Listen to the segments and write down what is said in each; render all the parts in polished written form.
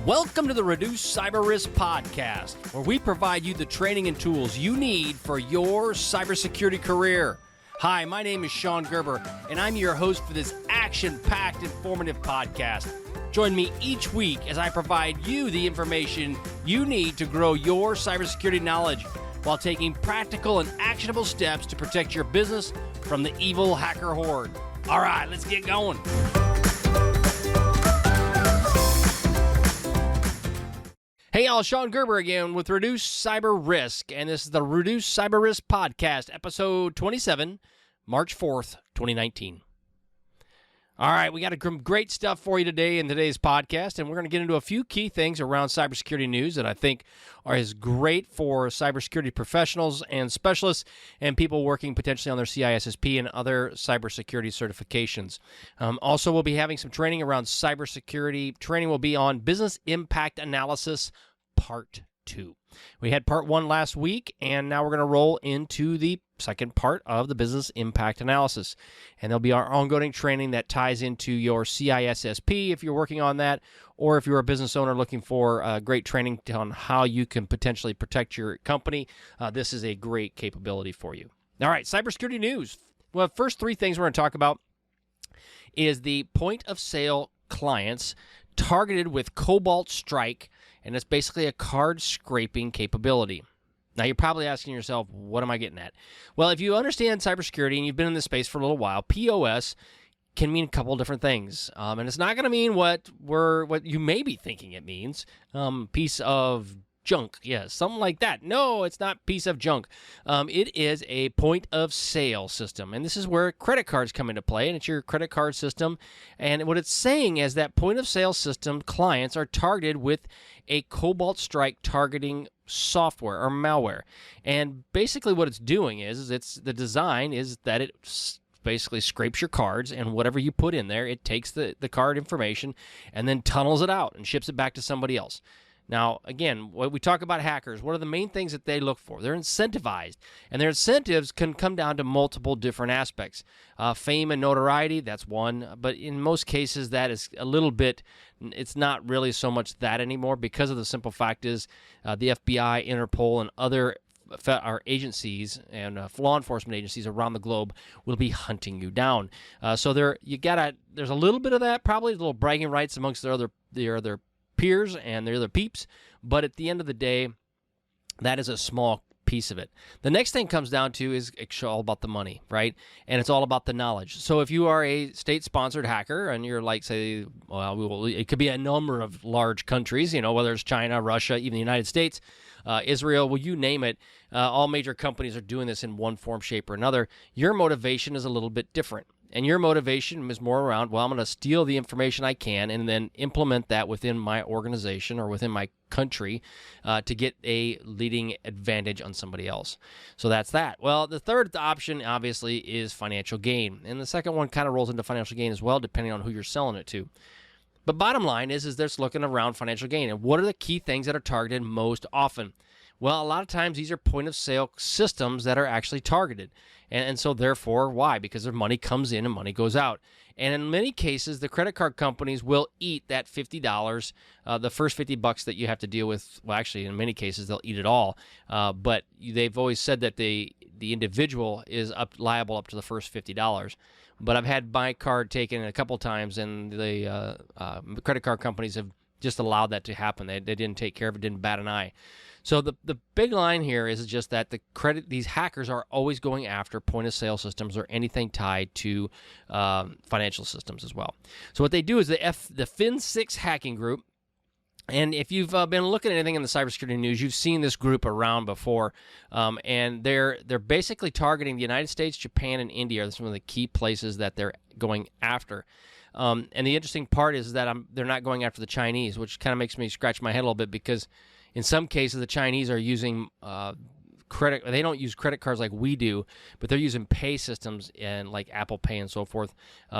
Welcome to the Reduce Cyber Risk Podcast, where we provide you the training and tools you need for your cybersecurity career. Hi, my name is Shon Gerber, and I'm your host for this action-packed, informative podcast. Join me each week as I provide you the information you need to grow your cybersecurity knowledge while taking practical and actionable steps to protect your business from the evil hacker horde. All right, let's get going. Hey y'all, Shon Gerber again with Reduce Cyber Risk, and this is the Reduce Cyber Risk Podcast, episode 27, March 4th, 2019. All right, we got great stuff for you today in today's podcast, and we're going to get into a few key things around cybersecurity news that I think is great for cybersecurity professionals and specialists and people working potentially on their CISSP and other cybersecurity certifications. Also, we'll be having some training around cybersecurity. Training will be on business impact analysis, part 2. We had part 1 last week, and now we're going to roll into the second part of the business impact analysis. And there'll be our ongoing training that ties into your CISSP if you're working on that, or if you're a business owner looking for great training on how you can potentially protect your company. This is a great capability for you. All right, cybersecurity news. Well, first 3 things we're going to talk about is the point of sale clients targeted with Colbalt Stirke, and it's basically a card scraping capability. Now, you're probably asking yourself, what am I getting at? Well, if you understand cybersecurity and you've been in this space for a little while, POS can mean a couple different things. And it's not going to mean what you may be thinking it means. Piece of junk. Yeah, something like that. No, it's not piece of junk. It is a point of sale system. And this is where credit cards come into play, and it's your credit card system. And what it's saying is that point of sale system clients are targeted with a Colbalt Stirke targeting software or malware. And basically what it's doing is the design is that it basically scrapes your cards, and whatever you put in there, it takes the card information and then tunnels it out and ships it back to somebody else. Now, again, when we talk about hackers, what are the main things that they look for? They're incentivized, and their incentives can come down to multiple different aspects. Fame and notoriety, that's one, but in most cases that is a little bit, it's not really so much that anymore, because of the simple fact is the FBI, Interpol, and other our agencies and law enforcement agencies around the globe will be hunting you down. So there's a little bit of that, probably a little bragging rights amongst their other peers and their other peeps, but at the end of the day, that is a small piece of it. The next thing comes down to is it's all about the money, right? And it's all about the knowledge. So if you are a state-sponsored hacker and you're like, say, well, it could be a number of large countries, whether it's China, Russia, even the United States, Israel, well, you name it, all major companies are doing this in one form, shape, or another. Your motivation is a little bit different. And your motivation is more around, well, I'm going to steal the information I can and then implement that within my organization or within my country to get a leading advantage on somebody else. So that's that. Well, the third option, obviously, is financial gain. And the second one kind of rolls into financial gain as well, depending on who you're selling it to. But bottom line is there's looking around financial gain. And what are the key things that are targeted most often? Well, a lot of times these are point-of-sale systems that are actually targeted. And so therefore, why? Because their money comes in and money goes out. And in many cases, the credit card companies will eat that $50, the first $50 that you have to deal with. Well, actually, in many cases, they'll eat it all. But they've always said that the individual is liable up to the first $50. But I've had my card taken a couple times, and the credit card companies have just allowed that to happen. They didn't take care of it, didn't bat an eye. So the big line here is just that these hackers are always going after point-of-sale systems or anything tied to financial systems as well. So what they do is the Fin6 hacking group, and if you've been looking at anything in the cybersecurity news, you've seen this group around before, and they're basically targeting the United States, Japan, and India are some of the key places that they're going after. And the interesting part is that they're not going after the Chinese, which kind of makes me scratch my head a little bit, because in some cases the Chinese are using They don't use credit cards like we do, but they're using pay systems and like Apple Pay and so forth,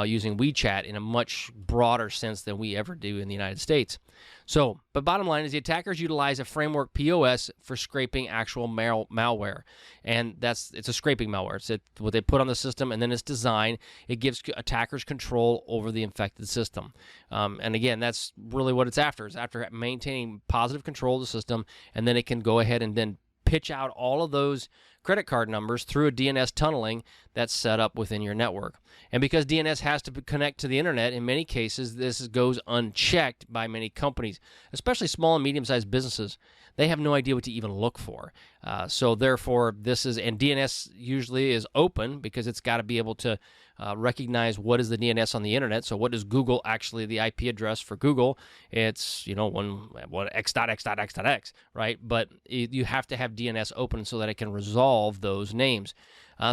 using WeChat in a much broader sense than we ever do in the United States. So, but bottom line is the attackers utilize a framework PoS for scraping actual malware, and it's a scraping malware. It's what they put on the system, and then it's designed. It gives attackers control over the infected system, and again, that's really what it's after. It's after maintaining positive control of the system, and then it can go ahead and then pitch out all of those credit card numbers through a DNS tunneling that's set up within your network. And because DNS has to connect to the internet, in many cases, this goes unchecked by many companies, especially small and medium-sized businesses. They have no idea what to even look for. So therefore, and DNS usually is open because it's got to be able to recognize what is the DNS on the internet. So what is Google actually the IP address for Google? It's, x.x.x.x, right? But you have to have DNS open so that it can resolve those names.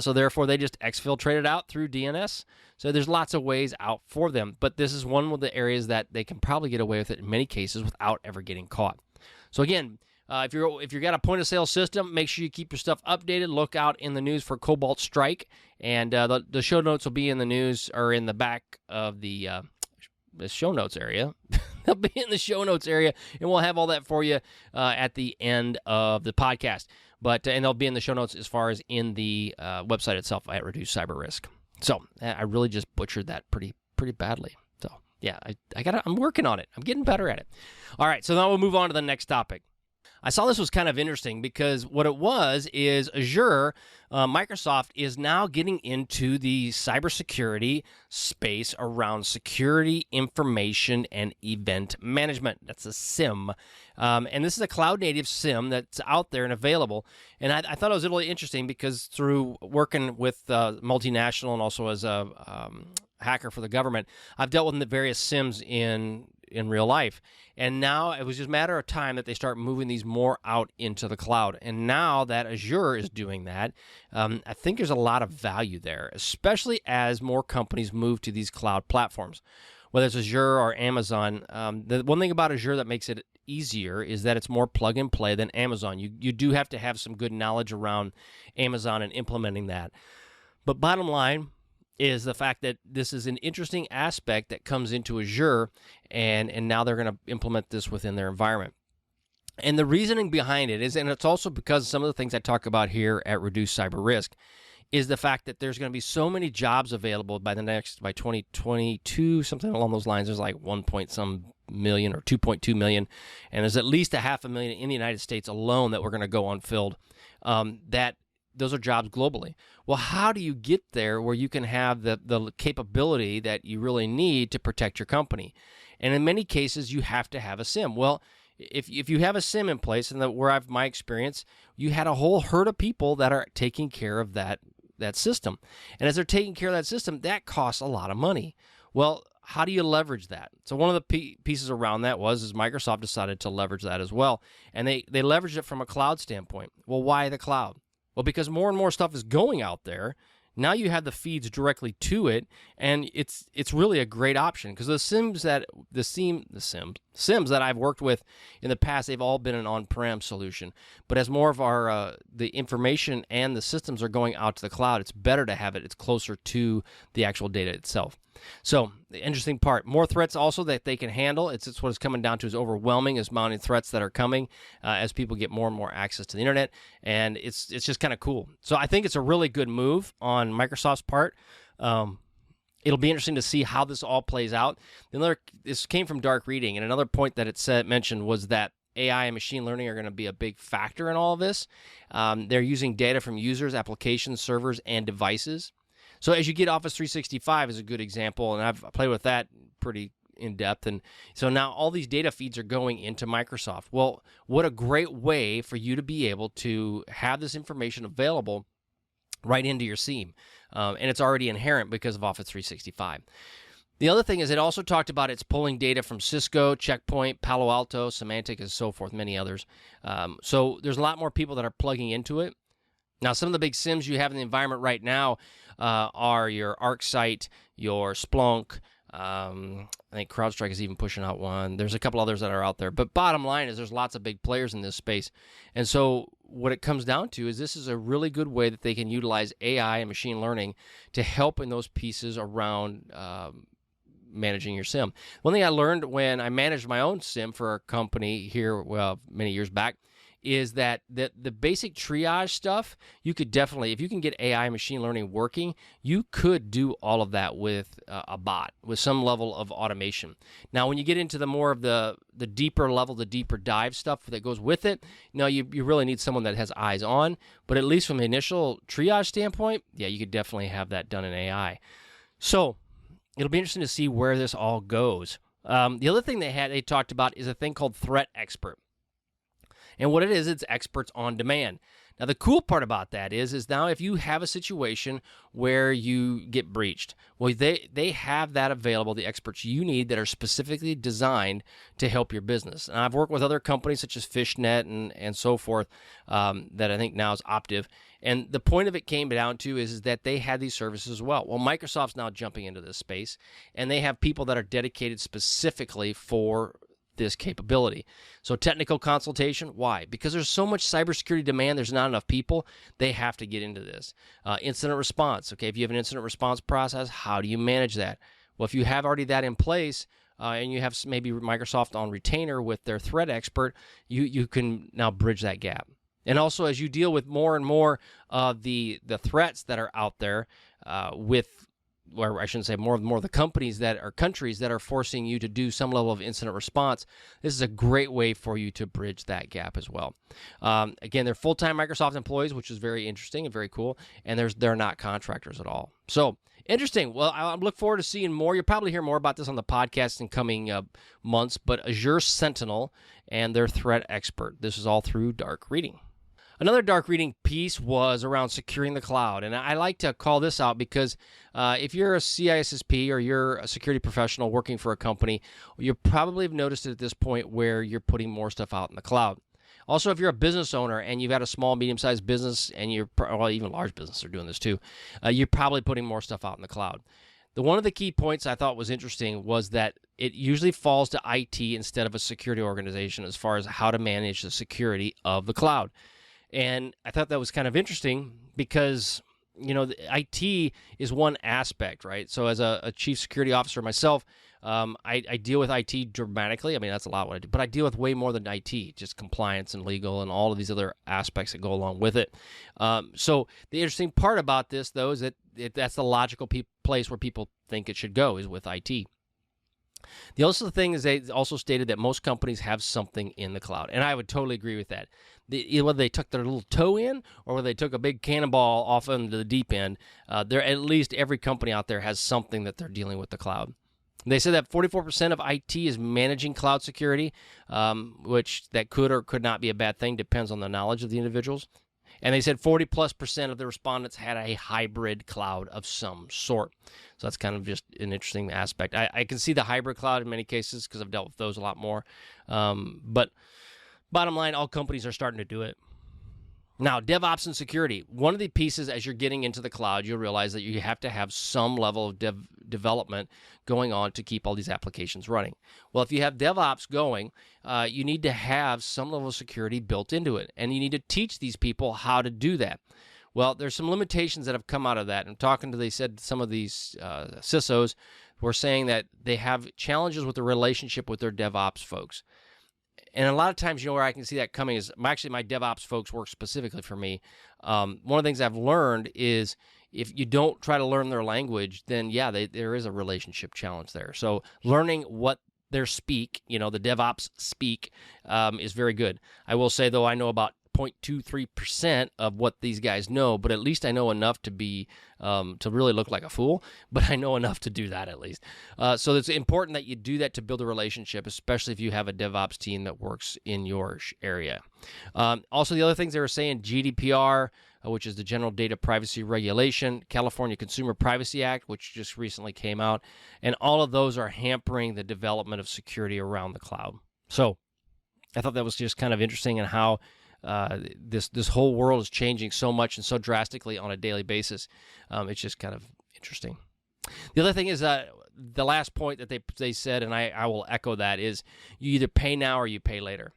So therefore, they just exfiltrate it out through DNS. So there's lots of ways out for them. But this is one of the areas that they can probably get away with it in many cases without ever getting caught. So again, if you've got a point-of-sale system, make sure you keep your stuff updated. Look out in the news for Colbalt Stirke, and the show notes will be in the news or in the back of the show notes area. They'll be in the show notes area, and we'll have all that for you at the end of the podcast. And they'll be in the show notes as far as in the website itself at Reduce Cyber Risk. So I really just butchered that pretty badly. So yeah, I'm working on it. I'm getting better at it. All right, so now we'll move on to the next topic. I saw this was kind of interesting because what it was is Azure, Microsoft is now getting into the cybersecurity space around security, information, and event management. That's a SIEM. And this is a cloud-native SIEM that's out there and available. And I thought it was really interesting because through working with multinational and also as a hacker for the government, I've dealt with the various SIEMs in real life. And now it was just a matter of time that they start moving these more out into the cloud. And now that Azure is doing that, I think there's a lot of value there, especially as more companies move to these cloud platforms, whether it's Azure or Amazon. The one thing about Azure that makes it easier is that it's more plug and play than Amazon. You do have to have some good knowledge around Amazon and implementing that. But bottom line is the fact that this is an interesting aspect that comes into Azure, and now they're going to implement this within their environment. And the reasoning behind it is, and it's also because of some of the things I talk about here at Reduce Cyber Risk, is the fact that there's going to be so many jobs available by 2022, something along those lines. There's like 1 point some million or 2.2 million, and there's at least 500,000 in the United States alone that we're going to go unfilled. Those are jobs globally. Well, how do you get there where you can have the capability that you really need to protect your company? And in many cases, you have to have a SIEM. Well, if you have a SIEM in place, and my experience, you had a whole herd of people that are taking care of that system. And as they're taking care of that system, that costs a lot of money. Well, how do you leverage that? So one of the pieces around that is Microsoft decided to leverage that as well. And they leveraged it from a cloud standpoint. Well, why the cloud? Well, because more and more stuff is going out there. Now you have the feeds directly to it, and it's really a great option because the SIEMs that I've worked with in the past, they've all been an on-prem solution. But as more of our the information and the systems are going out to the cloud, it's better to have it. It's closer to the actual data itself. So the interesting part, more threats also that they can handle. It's what it's coming down to is overwhelming as mounting threats that are coming as people get more and more access to the internet, and it's just kind of cool. So I think it's a really good move on Microsoft's part. It'll be interesting to see how this all plays out. This came from Dark Reading, and another point that it mentioned was that AI and machine learning are going to be a big factor in all of this. They're using data from users, applications, servers, and devices. So as you get Office 365 is a good example, and I've played with that pretty in depth. And so now all these data feeds are going into Microsoft. Well, what a great way for you to be able to have this information available right into your SIEM. And it's already inherent because of Office 365. The other thing is it also talked about it's pulling data from Cisco, Checkpoint, Palo Alto, Symantec, and so forth, many others. So there's a lot more people that are plugging into it. Now, some of the big SIEMs you have in the environment right now are your ArcSight, your Splunk. I think CrowdStrike is even pushing out one. There's a couple others that are out there. But bottom line is there's lots of big players in this space. And so what it comes down to is this is a really good way that they can utilize AI and machine learning to help in those pieces around managing your SIM. One thing I learned when I managed my own SIM for a company here, many years back, is that the basic triage stuff, you could definitely, if you can get AI and machine learning working, you could do all of that with a bot, with some level of automation. Now, when you get into the more of the deeper level, the deeper dive stuff that goes with it, you really need someone that has eyes on. But at least from the initial triage standpoint, yeah, you could definitely have that done in AI. So it'll be interesting to see where this all goes. The other thing they talked about is a thing called Threat Expert. And what it is, it's experts on demand. Now, the cool part about that is now if you have a situation where you get breached, well, they have that available, the experts you need that are specifically designed to help your business. And I've worked with other companies such as Fishnet and so forth that I think now is Optiv. And the point of it came down to is that they had these services as well. Well, Microsoft's now jumping into this space, and they have people that are dedicated specifically for this capability. So technical consultation, why? Because there's so much cybersecurity demand, there's not enough people, they have to get into this. Incident response, okay, if you have an incident response process, how do you manage that? Well, if you have already that in place, and you have maybe Microsoft on retainer with their threat expert, you can now bridge that gap. And also, as you deal with more and more of the threats that are out there or I shouldn't say more of the companies that are countries that are forcing you to do some level of incident response, this is a great way for you to bridge that gap as well. Again, they're full-time Microsoft employees, which is very interesting and very cool, and they're not contractors at all. So, interesting. Well, I look forward to seeing more. You'll probably hear more about this on the podcast in coming months, but Azure Sentinel and their threat expert. This is all through Dark Reading. Another dark reading piece was around securing the cloud, and I like to call this out because if you're a CISSP or you're a security professional working for a company, you probably have noticed it at this point where you're putting more stuff out in the cloud. Also, if you're a business owner and you've got a small, medium-sized business, and even large businesses are doing this too, you're probably putting more stuff out in the cloud. One of the key points I thought was interesting was that it usually falls to IT instead of a security organization as far as how to manage the security of the cloud. And I thought that was kind of interesting because, the IT is one aspect, right? So as a chief security officer myself, I deal with IT dramatically. I mean, that's a lot what I do, but I deal with way more than IT, just compliance and legal and all of these other aspects that go along with it. So the interesting part about this, though, is that that's the logical place where people think it should go is with IT. The other thing is they also stated that most companies have something in the cloud, and I would totally agree with that. Whether they took their little toe in or whether they took a big cannonball off into the deep end, at least every company out there has something that they're dealing with the cloud. They said that 44% of IT is managing cloud security, which that could or could not be a bad thing, depends on the knowledge of the individuals. And they said 40+% of the respondents had a hybrid cloud of some sort. So that's kind of just an interesting aspect. I can see the hybrid cloud in many cases because I've dealt with those a lot more. But bottom line, all companies are starting to do it. Now, DevOps and security. One of the pieces as you're getting into the cloud, you'll realize that you have to have some level of development going on to keep all these applications running. Well, if you have DevOps going, you need to have some level of security built into it, and you need to teach these people how to do that. Well, there's some limitations that have come out of that. They said some of these CISOs were saying that they have challenges with the relationship with their DevOps folks. And a lot of times, where I can see that coming is actually my DevOps folks work specifically for me. One of the things I've learned is if you don't try to learn their language, then there is a relationship challenge there. So learning what their speak, the DevOps speak, is very good. I will say, though, I know about 0.23% of what these guys know, but at least I know enough to be to really look like a fool, but I know enough to do that at least. So it's important that you do that to build a relationship, especially if you have a DevOps team that works in your area. Also, the other things they were saying, GDPR, which is the General Data Privacy Regulation, California Consumer Privacy Act, which just recently came out, and all of those are hampering the development of security around the cloud. So I thought that was just kind of interesting and how this whole world is changing so much and so drastically on a daily basis. It's just kind of interesting. The other thing is the last point that they said, and I will echo that, is you either pay now or you pay later.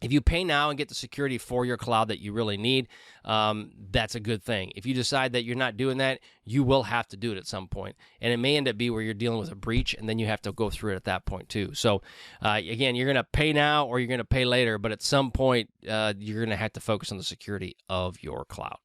If you pay now and get the security for your cloud that you really need, that's a good thing. If you decide that you're not doing that, you will have to do it at some point. And it may end up be where you're dealing with a breach, and then you have to go through it at that point too. So again, you're going to pay now or you're going to pay later, but at some point, you're going to have to focus on the security of your cloud.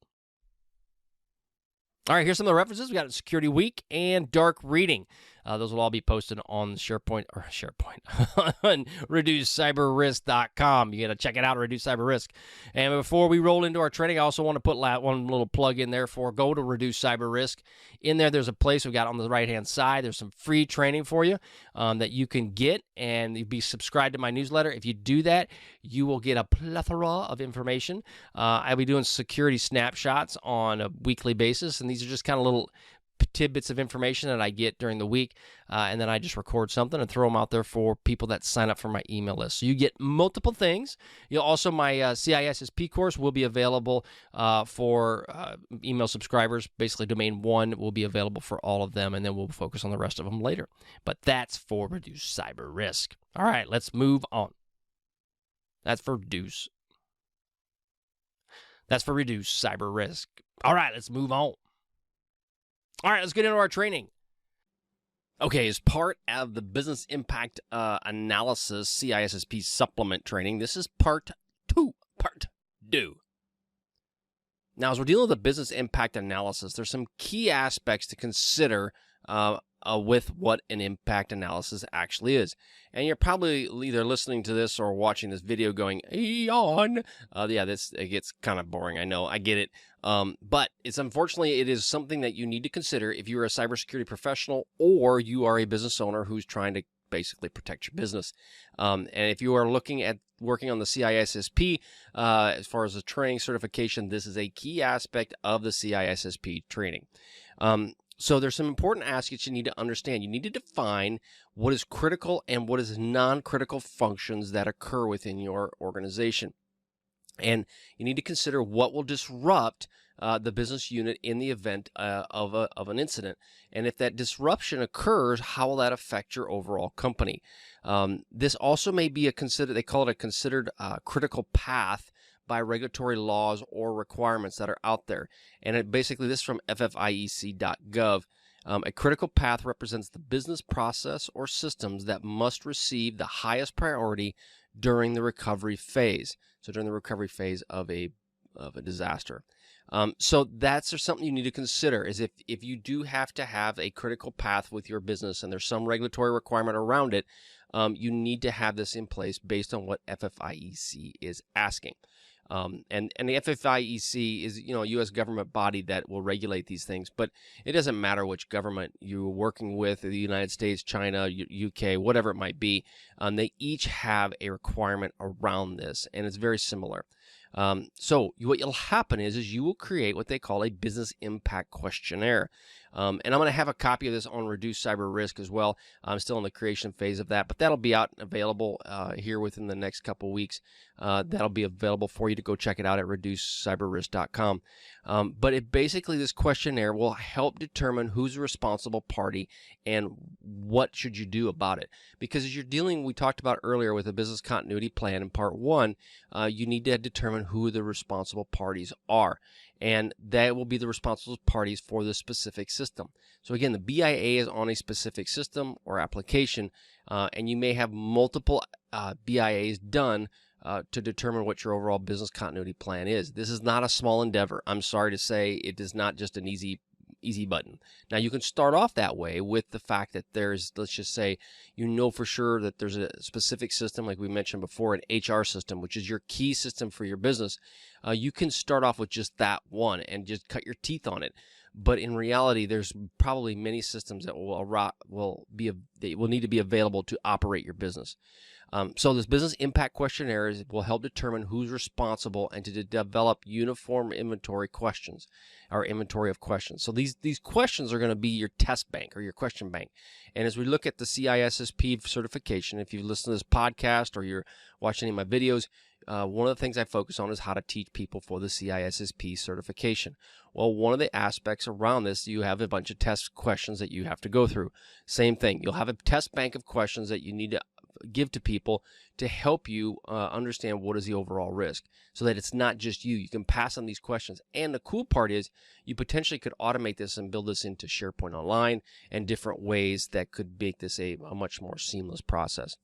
All right, here's some of the references. We got Security Week and Dark Reading. Those will all be posted on SharePoint, on reducecyberrisk.com. You got to check it out, Reduce Cyber Risk. And before we roll into our training, I also want to put one little plug in there for go to Reduce Cyber Risk. In there, there's a place we got on the right-hand side. There's some free training for you that you can get, and you'll be subscribed to my newsletter. If you do that, you will get a plethora of information. I'll be doing security snapshots on a weekly basis, and these are just kind of little tidbits of information that I get during the week, and then I just record something and throw them out there for people that sign up for my email list. So you get multiple things. You'll also, my CISSP course will be available for email subscribers. Basically, Domain 1 will be available for all of them, and then we'll focus on the rest of them later. But that's for Reduce Cyber Risk. All right, let's move on. That's for Reduce Cyber Risk. All right, let's move on. All right, let's get into our training. Okay, as part of the Business Impact Analysis CISSP Supplement training, this is part two. Now, as we're dealing with the Business Impact Analysis, there's some key aspects to consider with what an impact analysis actually is. And you're probably either listening to this or watching this video going, yawn. It gets kind of boring. I know, I get it. But it is something that you need to consider if you're a cybersecurity professional or you are a business owner who's trying to basically protect your business. And if you are looking at working on the CISSP, as far as the training certification, this is a key aspect of the CISSP training. So there's some important aspects you need to understand. You need to define what is critical and what is non-critical functions that occur within your organization. And you need to consider what will disrupt the business unit in the event of an incident. And if that disruption occurs, how will that affect your overall company? This also may be they call it a considered critical path by regulatory laws or requirements that are out there. And this is from ffiec.gov. A critical path represents the business process or systems that must receive the highest priority during the recovery phase. So during the recovery phase of a disaster. So that's something you need to consider is if you do have to have a critical path with your business and there's some regulatory requirement around it, you need to have this in place based on what FFIEC is asking. And the FFIEC is, a U.S. government body that will regulate these things, but it doesn't matter which government you're working with, the United States, China, UK, whatever it might be. They each have a requirement around this, and it's very similar. So what will happen is you will create what they call a business impact questionnaire. And I'm going to have a copy of this on Reduce Cyber Risk as well. I'm still in the creation phase of that, but that'll be out and available here within the next couple weeks. That'll be available for you to go check it out at reducecyberrisk.com. But basically this questionnaire will help determine who's the responsible party and what should you do about it. Because as you're dealing, we talked about earlier with a business continuity plan in part 1, you need to determine who the responsible parties are. And that will be the responsible parties for the specific system. So again, the BIA is on a specific system or application, and you may have multiple BIAs done to determine what your overall business continuity plan is. This is not a small endeavor. I'm sorry to say it is not just an easy button. Now, you can start off that way with the fact that there's, let's just say, for sure that there's a specific system, like we mentioned before, an HR system, which is your key system for your business. You can start off with just that one and just cut your teeth on it. But in reality, there's probably many systems that will need to be available to operate your business. So this business impact questionnaire will help determine who's responsible and to develop uniform inventory questions or inventory of questions. So these questions are going to be your test bank or your question bank. And as we look at the CISSP certification, if you've listened to this podcast or you're watching any of my videos, one of the things I focus on is how to teach people for the CISSP certification. Well, one of the aspects around this, you have a bunch of test questions that you have to go through. Same thing. You'll have a test bank of questions that you need to give to people to help you understand what is the overall risk, so that it's not just you. You can pass on these questions. And the cool part is you potentially could automate this and build this into SharePoint Online and different ways that could make this a much more seamless process.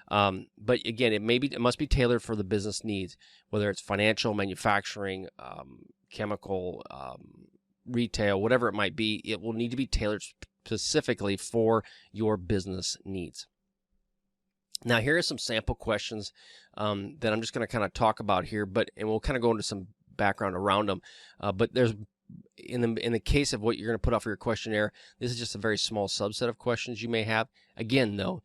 But again, it must be tailored for the business needs, whether it's financial, manufacturing, chemical, retail, whatever it might be. It will need to be tailored specifically for your business needs. Now, here are some sample questions that I'm just going to kind of talk about here, and we'll kind of go into some background around them. But there's in the case of what you're going to put out for your questionnaire, this is just a very small subset of questions you may have. Again, though,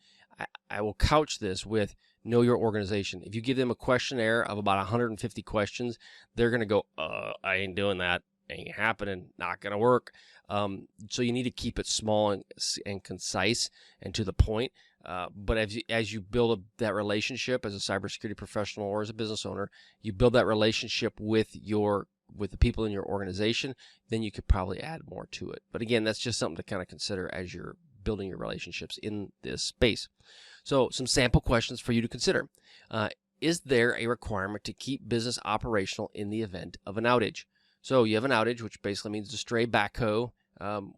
I will couch this with know your organization. If you give them a questionnaire of about 150 questions, they're going to go, I ain't doing that. Ain't happening. Not going to work. So you need to keep it small and concise and to the point. But as you build that relationship as a cybersecurity professional or as a business owner, you build that relationship with the people in your organization, then you could probably add more to it. But again, that's just something to kind of consider as you're building your relationships in this space. So some sample questions for you to consider. Is there a requirement to keep business operational in the event of an outage? So you have an outage, which basically means the stray backhoe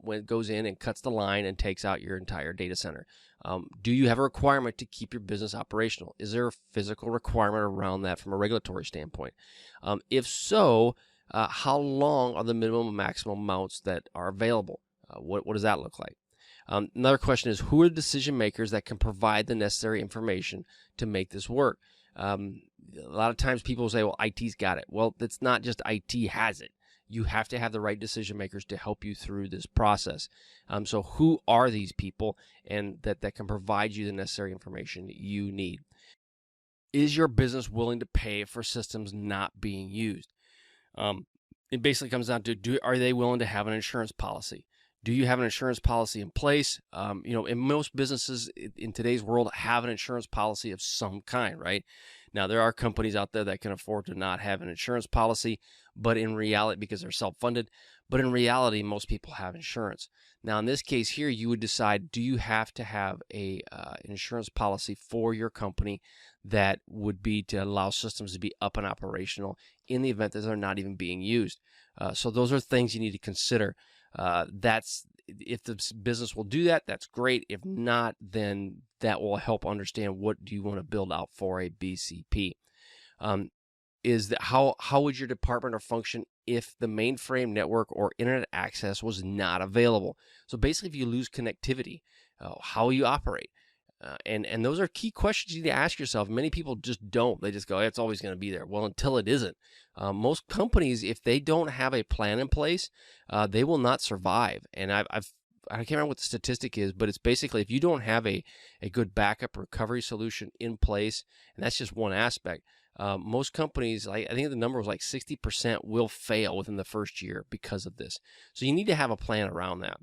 when it goes in and cuts the line and takes out your entire data center. Do you have a requirement to keep your business operational? Is there a physical requirement around that from a regulatory standpoint? If so, how long are the minimum and maximum amounts that are available? What does that look like? Another question is, who are the decision makers that can provide the necessary information to make this work? A lot of times people say, well, IT's got it. Well, it's not just IT has it. You have to have the right decision makers to help you through this process. So who are these people and that can provide you the necessary information you need? Is your business willing to pay for systems not being used? It basically comes down to, are they willing to have an insurance policy? Do you have an insurance policy in place? In most businesses in today's world have an insurance policy of some kind, right? Now, there are companies out there that can afford to not have an insurance policy, but in reality, because they're self-funded, but in reality, most people have insurance. Now, in this case here, you would decide, do you have to have an insurance policy for your company that would be to allow systems to be up and operational in the event that they're not even being used? So those are things you need to consider. If the business will do that, that's great. If not, then that will help understand what do you want to build out for a BCP. How would your department or function if the mainframe network or internet access was not available? So basically, if you lose connectivity, how will you operate? And those are key questions you need to ask yourself. Many people just don't. They just go, it's always going to be there. Well, until it isn't. Most companies, if they don't have a plan in place, they will not survive. And I can't remember what the statistic is, but it's basically if you don't have a good backup recovery solution in place, and that's just one aspect. Most companies, I think the number was like 60% will fail within the first year because of this. So you need to have a plan around that.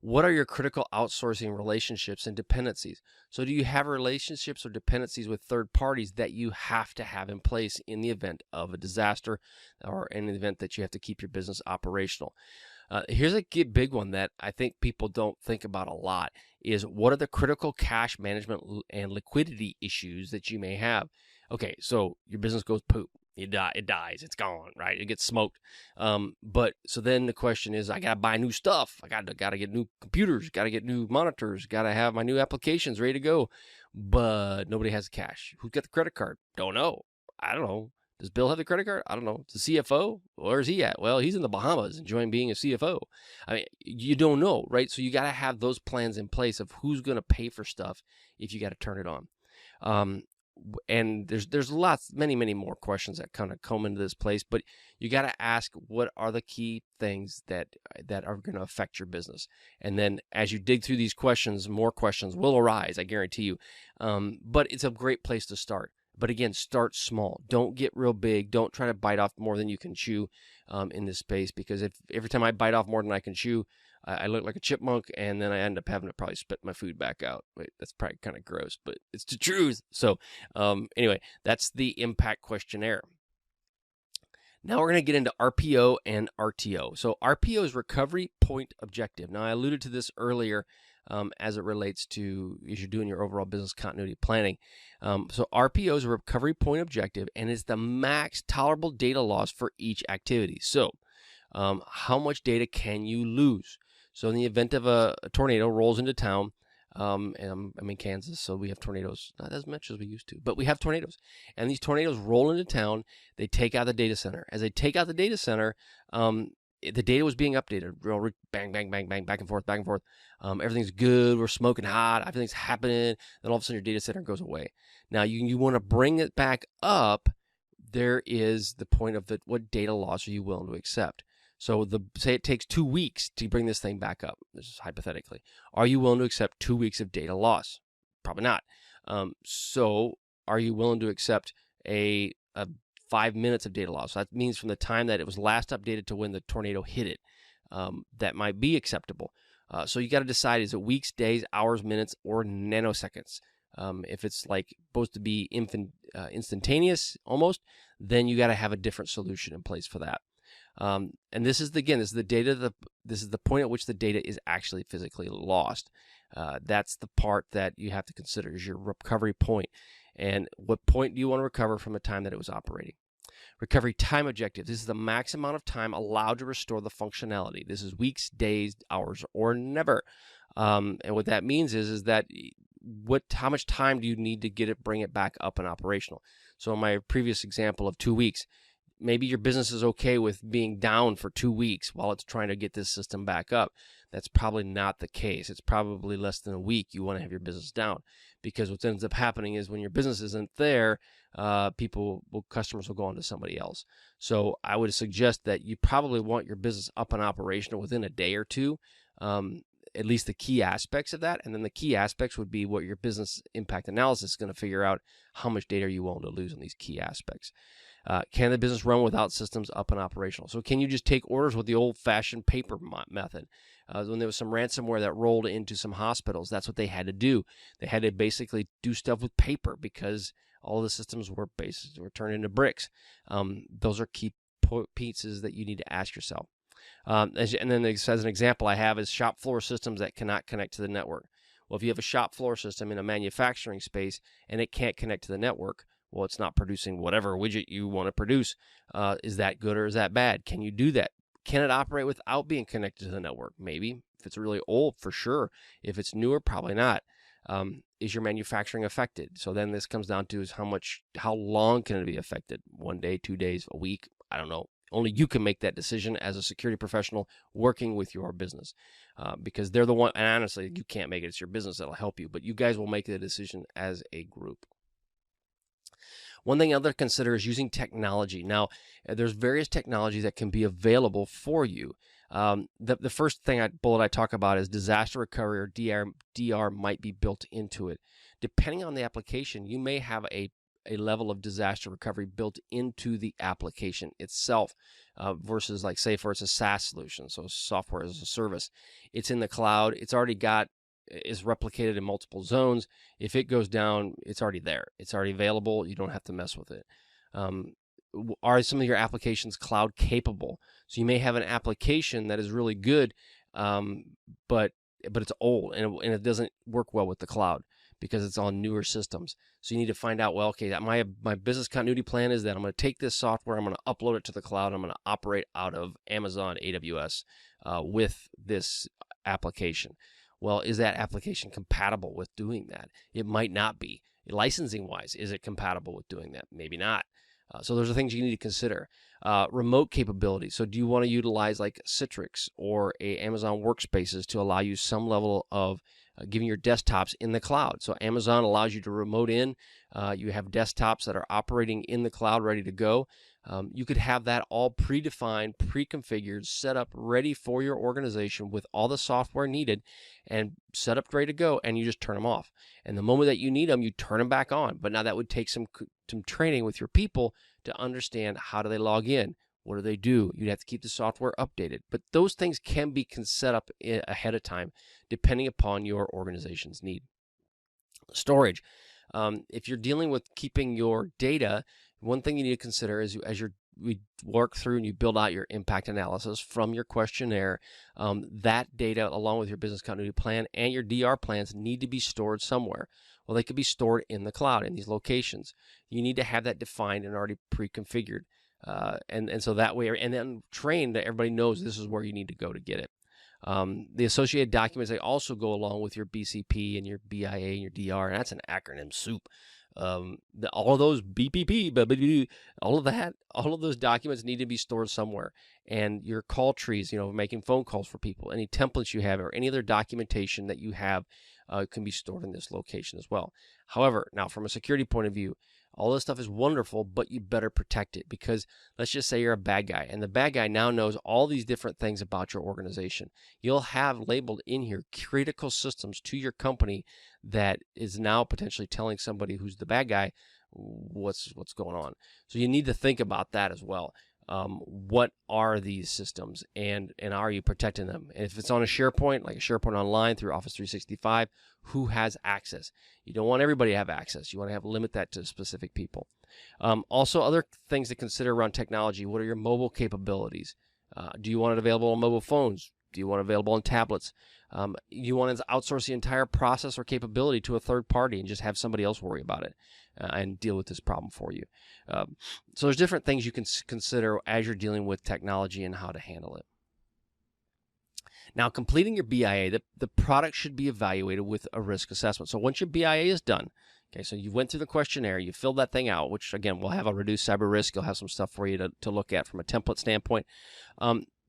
What are your critical outsourcing relationships and dependencies? So do you have relationships or dependencies with third parties that you have to have in place in the event of a disaster or in the event that you have to keep your business operational? Here's a big one that I think people don't think about a lot is what are the critical cash management and liquidity issues that you may have? Okay, so your business goes poop. It dies. It's gone, right? It gets smoked. But so then the question is, I got to buy new stuff. I got to get new computers, got to get new monitors, got to have my new applications ready to go. But nobody has the cash. Who's got the credit card? Don't know. I don't know. Does Bill have the credit card? I don't know. It's the CFO. Where's he at? Well, he's in the Bahamas enjoying being a CFO. I mean, you don't know, right? So you got to have those plans in place of who's going to pay for stuff if you got to turn it on. And there's many more questions that kind of come into this place, but you got to ask what are the key things that are going to affect your business. And then as you dig through these questions, more questions will arise, I guarantee you. But it's a great place to start. But again, start small. Don't get real big. Don't try to bite off more than you can chew in this space, because if every time I bite off more than I can chew, I look like a chipmunk, and then I end up having to probably spit my food back out. Wait, that's probably kind of gross, but it's the truth. So anyway, that's the impact questionnaire. Now we're going to get into RPO and RTO. So RPO is Recovery Point Objective. Now I alluded to this earlier as it relates to as you're doing your overall business continuity planning. So RPO is a recovery point objective, and it's the max tolerable data loss for each activity. So how much data can you lose? So in the event of a tornado rolls into town, and I'm in Kansas, so we have tornadoes, not as much as we used to, but we have tornadoes. And these tornadoes roll into town, they take out the data center. As they take out the data center, the data was being updated, bang, bang, bang, bang, back and forth, back and forth. Everything's good, we're smoking hot, everything's happening, then all of a sudden your data center goes away. Now you want to bring it back up. There is the point of what data loss are you willing to accept? So say it takes 2 weeks to bring this thing back up. This is hypothetically. Are you willing to accept 2 weeks of data loss? Probably not. So are you willing to accept a 5 minutes of data loss? That means from the time that it was last updated to when the tornado hit it. That might be acceptable. So you got to decide, is it weeks, days, hours, minutes, or nanoseconds? If it's like supposed to be instantaneous almost, then you got to have a different solution in place for that. And this is the data. This is the point at which the data is actually physically lost. That's the part that you have to consider is your recovery point. And what point do you want to recover from the time that it was operating? Recovery time objective. This is the max amount of time allowed to restore the functionality. This is weeks, days, hours, or never. And what that means is that how much time do you need to bring it back up and operational? So in my previous example of 2 weeks, maybe your business is okay with being down for 2 weeks while it's trying to get this system back up. That's probably not the case. It's probably less than a week you want to have your business down, because what ends up happening is when your business isn't there, customers will go on to somebody else. So I would suggest that you probably want your business up and operational within a day or two, at least the key aspects of that. And then the key aspects would be what your business impact analysis is going to figure out, how much data are you willing to lose on these key aspects. Can the business run without systems up and operational? So can you just take orders with the old-fashioned paper method? When there was some ransomware that rolled into some hospitals, that's what they had to do. They had to basically do stuff with paper because all the systems were turned into bricks. Those are key pieces that you need to ask yourself. And then as an example I have is shop floor systems that cannot connect to the network. Well, if you have a shop floor system in a manufacturing space and it can't connect to the network, well, it's not producing whatever widget you want to produce. Is that good or is that bad? Can you do that? Can it operate without being connected to the network? Maybe. If it's really old, for sure. If it's newer, probably not. Is your manufacturing affected? So then this comes down to is how long can it be affected? 1 day, 2 days, a week? I don't know. Only you can make that decision as a security professional working with your business, because they're the one. And honestly, you can't make it. It's your business that'll help you, but you guys will make the decision as a group. One thing other to consider is using technology. Now, there's various technologies that can be available for you. The first bullet I talk about is disaster recovery, or DR might be built into it. Depending on the application, you may have a level of disaster recovery built into the application itself, versus like say for it's a SaaS solution, so software as a service. It's in the cloud. It's already is replicated in multiple zones. If it goes down, it's already there. It's already available. You don't have to mess with it. Are some of your applications cloud capable? So you may have an application that is really good, but it's old and it doesn't work well with the cloud because it's on newer systems. So you need to find out, well, okay, my business continuity plan is that I'm going to take this software, I'm going to upload it to the cloud, I'm going to operate out of Amazon AWS with this application. Well, is that application compatible with doing that? It might not be. Licensing-wise, is it compatible with doing that? Maybe not. So those are things you need to consider. Remote capability. So do you want to utilize like Citrix or Amazon Workspaces to allow you some level of giving your desktops in the cloud? So Amazon allows you to remote in. You have desktops that are operating in the cloud ready to go. You could have that all predefined, pre-configured, set up, ready for your organization with all the software needed and set up ready to go, and you just turn them off. And the moment that you need them, you turn them back on. But now that would take some training with your people to understand how do they log in, what do they do. You'd have to keep the software updated. But those things can be set up ahead of time depending upon your organization's need. Storage. If you're dealing with keeping your data, one thing you need to consider is we work through and you build out your impact analysis from your questionnaire, that data along with your business continuity plan and your DR plans need to be stored somewhere. Well, they could be stored in the cloud in these locations. You need to have that defined and already pre-configured. And so that way, and then trained that everybody knows this is where you need to go to get it. The associated documents, they also go along with your BCP and your BIA and your DR, and that's an acronym soup. All of those BPP, all of those documents need to be stored somewhere. And your call trees, making phone calls for people, any templates you have or any other documentation that you have can be stored in this location as well. However, now from a security point of view, all this stuff is wonderful, but you better protect it, because let's just say you're a bad guy and the bad guy now knows all these different things about your organization. You'll have labeled in here critical systems to your company that is now potentially telling somebody who's the bad guy what's going on. So you need to think about that as well. What are these systems, and are you protecting them? And if it's on a SharePoint, like a SharePoint Online through Office 365, who has access? You don't want everybody to have access. You want to limit that to specific people. Also, other things to consider around technology. What are your mobile capabilities? Do you want it available on mobile phones? Do you want it available on tablets? You want to outsource the entire process or capability to a third party and just have somebody else worry about it and deal with this problem for you. So there's different things you can consider as you're dealing with technology and how to handle it. Now, completing your BIA, the product should be evaluated with a risk assessment. So once your BIA is done, okay, so you went through the questionnaire, you filled that thing out, which again, we'll have a reduced cyber risk. You'll have some stuff for you to look at from a template standpoint.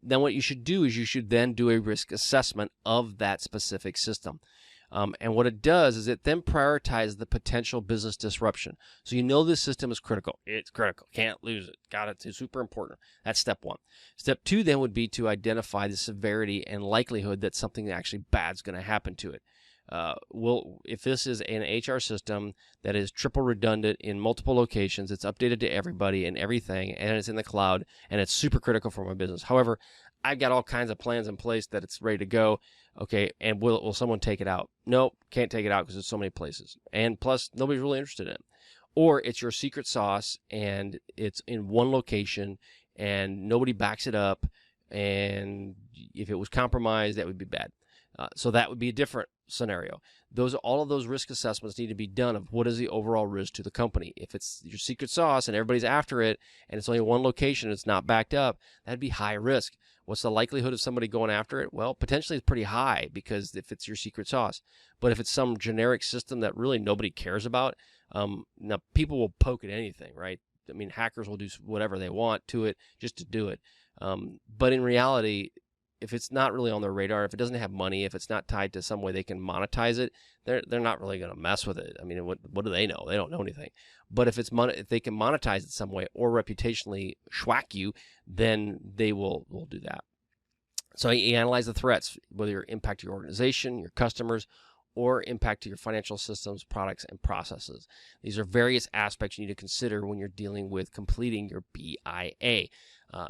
Then what you should do is you should then do a risk assessment of that specific system. And what it does is it then prioritizes the potential business disruption. So you know this system is critical. It's critical. Can't lose it. Got it. It's super important. That's step one. Step two then would be to identify the severity and likelihood that something actually bad is going to happen to it. If this is an HR system that is triple redundant in multiple locations, it's updated to everybody and everything, and it's in the cloud, and it's super critical for my business. However, I've got all kinds of plans in place that it's ready to go. Okay, and will someone take it out? Nope, can't take it out because there's so many places. And plus, nobody's really interested in it. Or it's your secret sauce, and it's in one location, and nobody backs it up, and if it was compromised, that would be bad. So that would be a different scenario. All of those risk assessments need to be done of what is the overall risk to the company. If it's your secret sauce and everybody's after it and it's only one location, it's not backed up, that'd be high risk. What's the likelihood of somebody going after it? Well, potentially it's pretty high, because if it's your secret sauce. But if it's some generic system that really nobody cares about, now people will poke at anything, right? I mean, hackers will do whatever they want to it just to do it. But in reality, if it's not really on their radar, if it doesn't have money, if it's not tied to some way they can monetize it, they're not really going to mess with it. I mean, what do they know? They don't know anything. But if if they can monetize it some way or reputationally schwack you, then they will do that. So you analyze the threats, whether your impact to your organization, your customers, or impact to your financial systems, products, and processes. These are various aspects you need to consider when you're dealing with completing your BIA.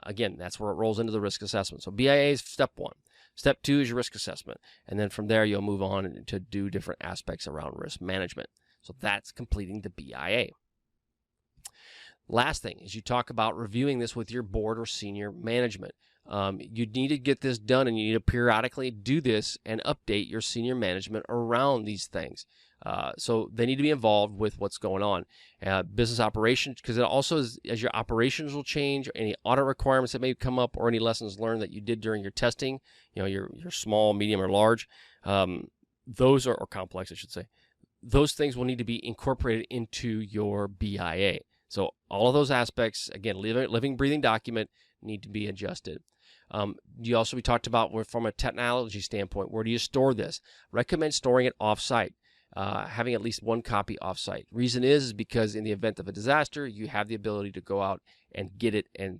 Again, that's where it rolls into the risk assessment. So BIA is step one. Step two is your risk assessment. And then from there, you'll move on to do different aspects around risk management. So that's completing the BIA. Last thing is you talk about reviewing this with your board or senior management. You need to get this done, and you need to periodically do this and update your senior management around these things. So they need to be involved with what's going on. Business operations, because it also is, as your operations will change, any audit requirements that may come up, or any lessons learned that you did during your testing, your small, medium, or large, those are, or complex, I should say, those things will need to be incorporated into your BIA. So all of those aspects, again, living, breathing document, need to be adjusted. You also, we talked about from a technology standpoint, where do you store this? Recommend storing it off-site, having at least one copy off-site. Reason is because in the event of a disaster, you have the ability to go out and get it and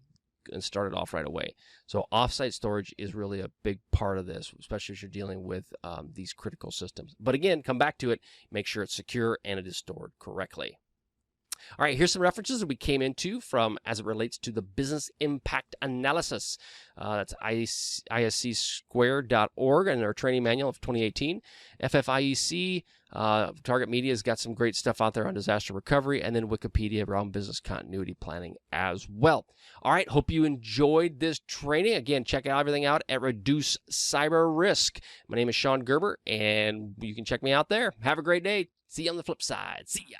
start it off right away. So off-site storage is really a big part of this, especially if you're dealing with these critical systems. But again, come back to it, make sure it's secure and it is stored correctly. All right, here's some references that we came into from as it relates to the business impact analysis. That's iscsquare.org and their training manual of 2018. FFIEC, Target Media's got some great stuff out there on disaster recovery, and then Wikipedia around business continuity planning as well. All right, hope you enjoyed this training. Again, check everything out at Reduce Cyber Risk. My name is Shon Gerber, and you can check me out there. Have a great day. See you on the flip side. See ya.